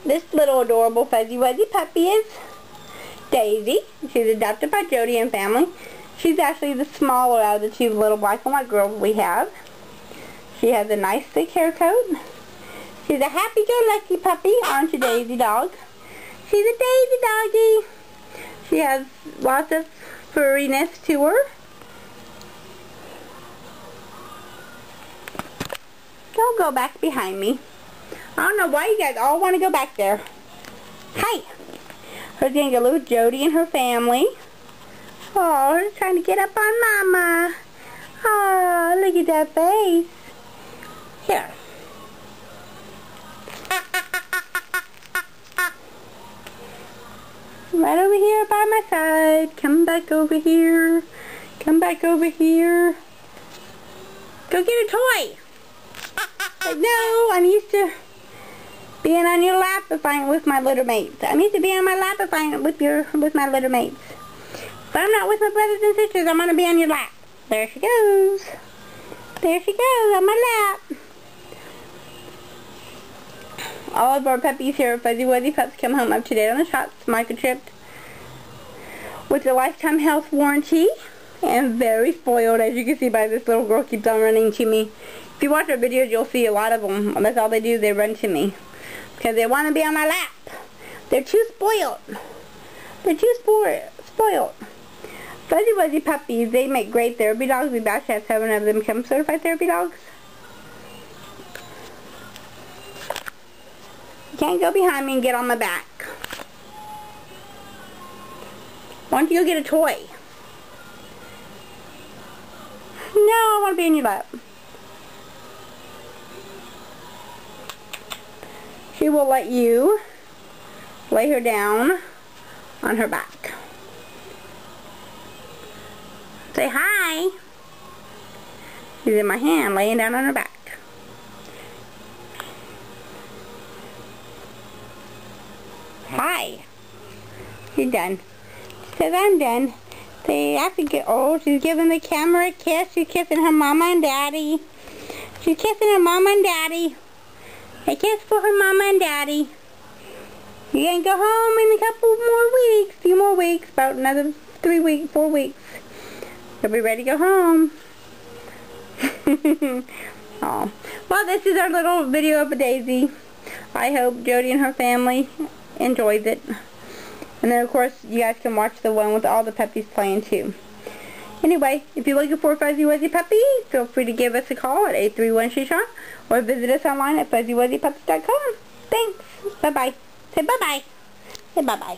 This little adorable fuzzy wuzzy puppy is Daisy. She's adopted by Jody and family. She's actually the smaller out of the two little black and white girls we have. She has a nice thick hair coat. She's a happy-go-lucky puppy, aren't you, Daisy dog? She's a Daisy doggy. She has lots of furriness to her. Don't go back behind me. I don't know why you guys all want to go back there. Hi. Her gonna go with Jody and her family. Oh, her trying to get up on Mama. Oh, look at that face. Here. Right over here by my side. Come back over here. Come back over here. Go get a toy. Like, no, I'm used to being on your lap if I'm with my litter mates. I'm used to being on my lap if I'm with my litter mates. If I'm not with my brothers and sisters, I'm gonna be on your lap. There she goes. There she goes on my lap. All of our puppies here at Fuzzy Wuzzy Pups come home up to date on the shots, microchipped with a lifetime health warranty, and very spoiled, as you can see by this little girl keeps on running to me. If you watch our videos, you'll see a lot of them. That's all they do, they run to me. Because they want to be on my lap. They're too spoiled. They're too spoiled. Fuzzy Wuzzy puppies, they make great therapy dogs. We've actually had 7 of them become certified therapy dogs. You can't go behind me and get on my back. Why don't you go get a toy? No, I want to be in your lap. She will let you lay her down on her back. Say hi. She's in my hand, laying down on her back. Hi. She's done. She says, I'm done. They have to get, oh, she's giving the camera a kiss. She's kissing her mama and daddy. She's kissing her mama and daddy. A kiss for her mama and daddy. You're going to go home in a couple more weeks. A few more weeks. About another 3 weeks, 4 weeks. You'll be ready to go home. Oh. Well, this is our little video of a Daisy. I hope Jody and her family enjoys it. And then, of course, you guys can watch the one with all the puppies playing, too. Anyway, if you're looking for a Fuzzy Wuzzy puppy, feel free to give us a call at 831-SHESHAWN or visit us online at fuzzywuzzypups.com. Thanks. Bye-bye. Say bye-bye. Say bye-bye.